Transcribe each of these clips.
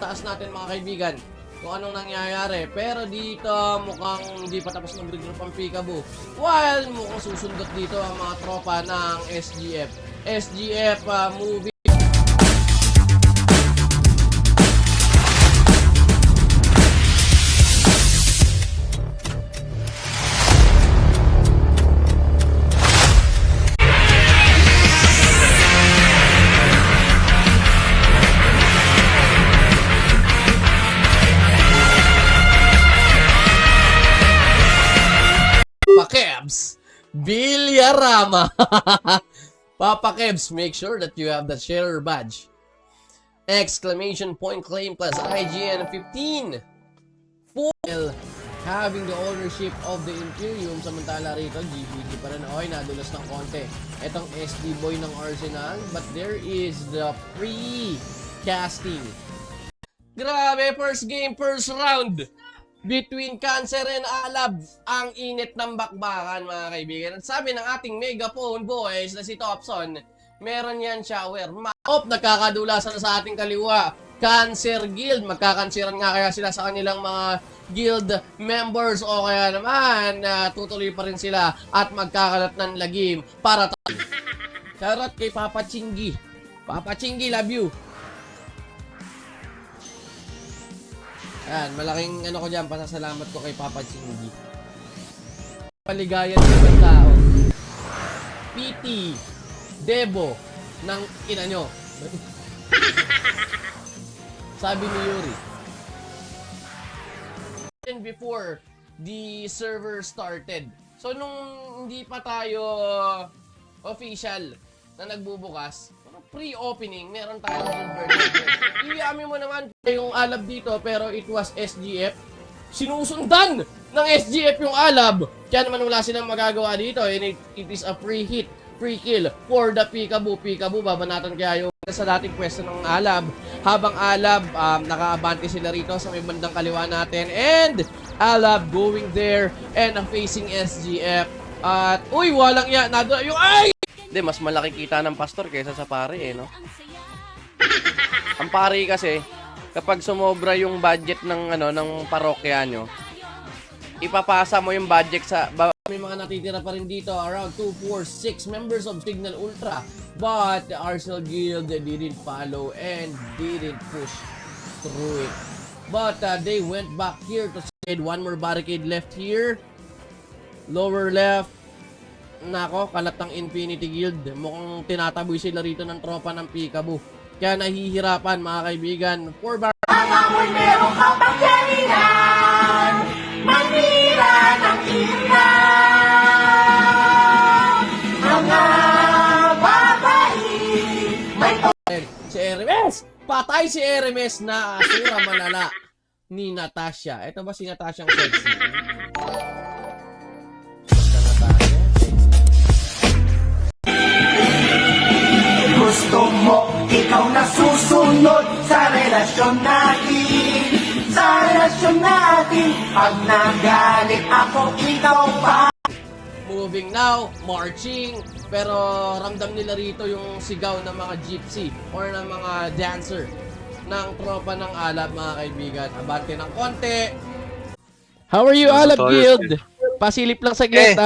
taas natin mga kaibigan kung anong nangyayari. Pero dito mukhang hindi pa tapos mag-regroup ang Peekaboo. While mukhang susundot dito ang mga tropa ng SGF. SGF moving. Kebs, Villarama. Papa Kebs, make sure that you have the sharer badge. Exclamation point claim plus IGN 15. Full having the ownership of the Imperium. Samantala rito, GBG pa rin. Oy, nadulas ng konti. Etong SD boy ng Arsenal. But there is the pre-casting. Grabe, first game, first round. Between Cancer and Alab, ang init ng bakbakan mga kaibigan. At sabi ng ating megaphone boys na si Topson, meron yan shower. Nagkakadulasan na sa ating kaliwa. Cancer Guild, magkakansiran nga kaya sila sa kanilang mga guild members o kaya naman tutuloy pa rin sila at magkakalat ng lagim para Charot kay Papa Chingy. Papa Chingy, love you. Ayan, malaking ano ko dyan, pasasalamat ko kay Papa Chingy. Paligayan ng ibang tao. PT, Debo, ng ina nyo. Sabi ni Yuri. And before the server started. So, nung hindi pa tayo official na nagbubukas, pre-opening, meron tayong server. Iyami mo naman yung Alab dito, pero it was SGF. Sinusundan ng SGF yung Alab. Kaya naman wala silang magagawa dito. And it is a free hit, free kill for the Peekaboo. Peekaboo, babanatan kaya yung sa dating pwesto ng Alab. Habang Alab, nakaabante sila rito sa may bandang kaliwa natin. And Alab going there and facing SGF. At, uy, walang yan. Nado yung, ay! Hindi, mas malaki kita ng pastor kaysa sa pare no? Ang pare kasi, kapag sumobra yung budget ng, ng parokya nyo, ipapasa mo yung budget sa... May mga natitira pa rin dito, around 2, 4, 6 members of Signal Ultra. But the Arsenal Guild didn't follow and didn't push through it. But they went back here to side. One more barricade left here. Lower left. Nako, kalat ng Infinity Guild. Mukhang tinataboy sila rito ng tropa ng Peekaboo. Kaya nahihirapan mga kaibigan. 4 bar... Ang amoy merong kapangyarihan, manira ng ilan. Mga babae, may... Si Hermes! Patay si Hermes na asura malala ni Natasha. Ito ba si Natasha ang sexy? Gusto mo, ikaw na susunod sa relasyon natin. Sa relasyon natin, pag nagalit ako, ikaw pa. Moving now, marching, pero ramdam nila rito yung sigaw ng mga gypsy or ng mga dancer ng tropa ng Alab mga kaibigan. Abante ng konti. How are you, Alab Guild? Pasilip lang saglit.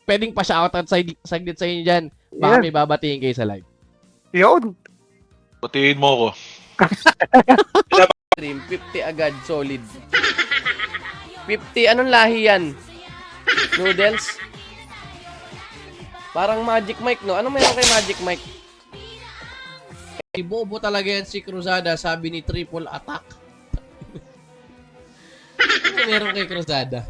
Pwedeng pa-shoutout saglit sa inyo dyan. Baka may babatiin kayo sa live. Yun. Batiin mo ko. 50 agad, solid. 50, anong lahi yan? Noodles? Parang Magic Mike, no? Anong meron kay Magic Mike? Bobo talaga yan si Cruzada, sabi ni Triple Attack. Ano meron kay Cruzada?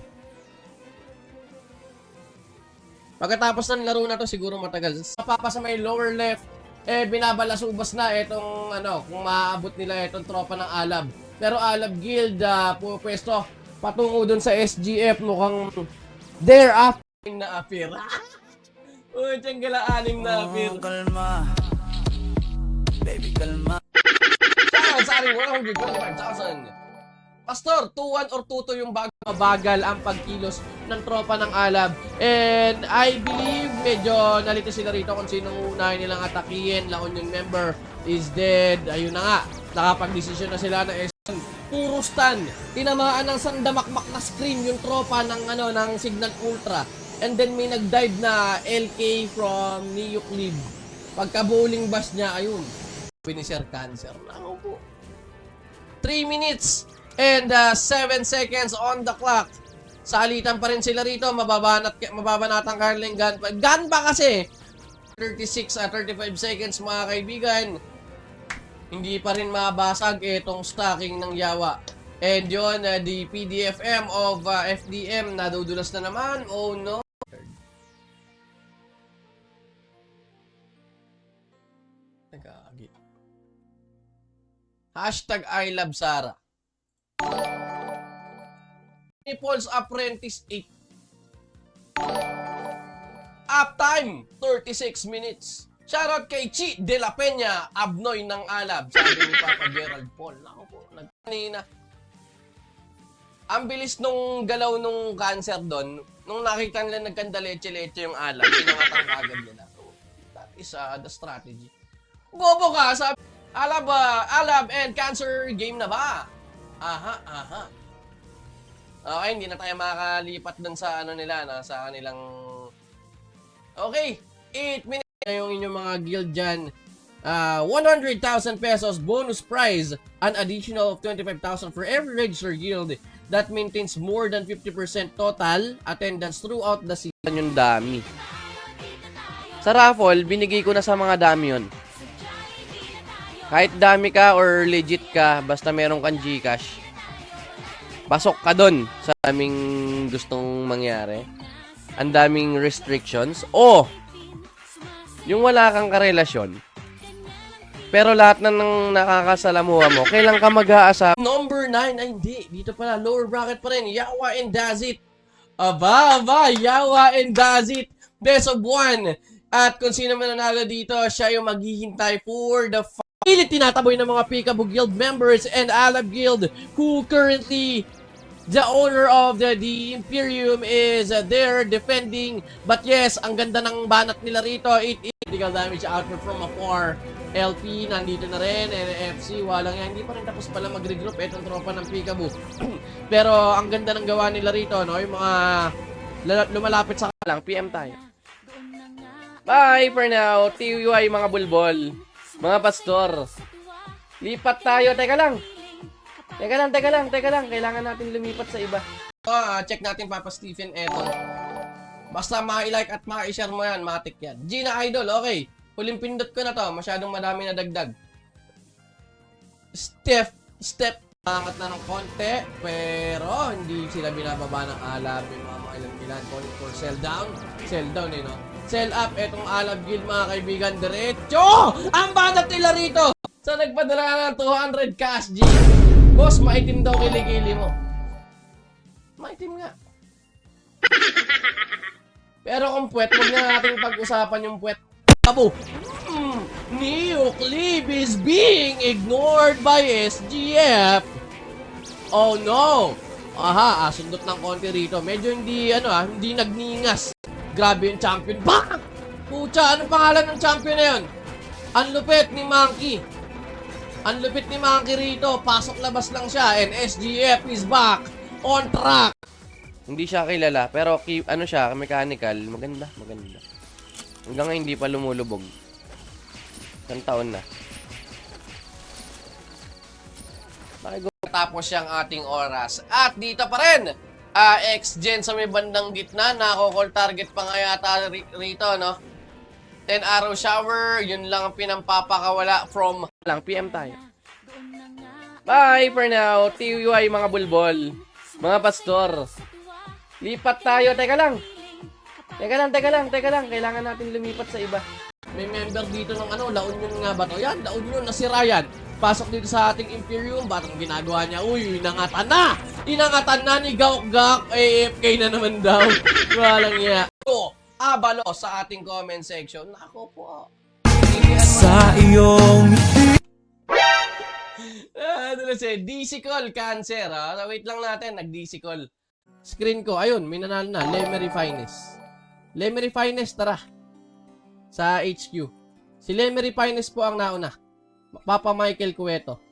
Pagkatapos ng laro na to, siguro matagal. Mapapa sa may lower left, binabalasubas na itong, kung maaabot nila itong tropa ng Alab. Pero Alab Guild, pwesto patungo dun sa SGF, mukhang thereafter na appear. Uy, tiyang anim na appear. Kalma. Baby, kalma. Sa ating 125,000. Pastor, 2-1 or 2-2 yung mabagal ang pagkilos ng tropa ng Alab. And I believe medyo nalito sila rito kung sinong unahin nilang atakihin. La Union member is dead. Ayun na nga. Nakapag-desisyon na sila na puro stun. Tinamaan ng sandamakmak na screen yung tropa ng ng Signal Ultra. And then may nag-dive na LK from Neoclib. Pagka bowling bash niya, ayun. Finisher Cancer. Nako po. 3 minutes and 7 seconds on the clock. Salitan pa rin sila rito. Mababanatang Carling gun. Gun pa kasi. 35 seconds mga kaibigan. Hindi pa rin mabasag itong stacking ng Yawa. And yun, the PDFM of FDM nadudulas na naman. Oh no. Nagkakagi. Hashtag I love Sarah. Paul's Apprentice 8. Uptime, 36 minutes. Shoutout kay Chi De La Peña, Abnoy ng Alab. Sabi ni Papa Gerald Paul. Naku po, nagkanina. Ang bilis nung galaw nung cancer doon, nung nakita nila nagkandaleche-leche yung Alab, pinangatang agad nila. So, that is the strategy. Bobo ka, sabi, Alab and cancer game na ba? Aha. Okay, hindi na tayo makakalipat dun sa nila, sa kanilang... Okay, 8 minutes yung inyong mga guild dyan. 100,000 pesos bonus prize, an additional of 25,000 for every registered guild that maintains more than 50% total attendance throughout the season. Yung dami. Sa raffle, binigay ko na sa mga dami yun. Kahit dami ka or legit ka, basta meron kang Gcash, pasok ka doon sa aming gustong mangyari. Ang daming restrictions. O, yung wala kang karelasyon, pero lahat na ng nakakasalamuha mo, kailan ka mag-aasap? Number 9, ay hindi. Dito pala, lower bracket pa rin. Yawa and Dazit. Aba, Yawa and Dazit. Best of 1. At kung sino man nanalo dito, siya yung maghihintay for the pilit tinataboy ng mga Peekaboo Guild members and Alab Guild who currently the owner of the Imperium is there defending. But yes, ang ganda ng banat nila rito. Critical damage output from afar. LP, nandito na rin. NFC, walang yan. Hindi pa rin tapos pala mag-regroup itong tropa ng Peekaboo. Pero ang ganda ng gawa nila rito, no? Yung mga lumalapit sa kalang. PM tayo. Bye for now. TUI mga bulbol. Mga pastor. Lipat tayo. Teka lang. Kailangan natin lumipat sa iba. Check natin Papa Stephen eto. Basta ma-like at ma-share mo yan, matik yan. Gina Idol, okay. Huling pindot ko na to. Masyadong madami na dagdag. Step. Angat na ng konti. Pero hindi sila binababa ng Alab. Yung mga ilan. Calling for sell down. Sell down no? Sell up. Etong Alab Guild mga kaibigan. Diretso! Ang banat nila rito! Sa nagpadala ng 200 cash G. Boss, maitim daw kiligili mo. Maitim nga. Pero kung puwet, huwag na natin pag-usapan yung puwet. Abo! Neoclib is being ignored by SGF. Oh no! Aha, sundot ng konti rito. Medyo hindi nagningas. Grabe yung champion. Bang! Pucha, anong pangalan ng champion na yun? Ang lupit ni Monkey. Ang lupit ni Monkey rito, pasok-labas lang siya, and SGF is back on track. Hindi siya kilala, pero siya, mechanical, maganda. Hanggang ngayon hindi pa lumulubog. Isang taon na. Tapos siyang ating oras. At dito pa rin, X-Gen sa may bandang gitna, nako-call target pa nga yata rito, no? 10 arrow shower, yun lang ang pinampapakawala from lang PM tayo. Bye for now. TUI mga bulbol. Mga pastor. Lipat tayo. Teka lang. Kailangan natin lumipat sa iba. May member dito ng La Union nga ba to? Yan, La Union, nasira yan. Pasok dito sa ating Imperium. Batang ginagawa niya? Uy, inangatan na! Inangatan na ni Gauk. AFK na naman daw. Walang iya. Abalo sa ating comment section. Nako po. Sa iyong DC call, cancer. Wait lang natin, nag-DC call. Screen ko, ayun, may nanalo na. Lemery Finest, tara. Sa HQ. Si Lemery Finest po ang nauna. Papa Michael Cueto.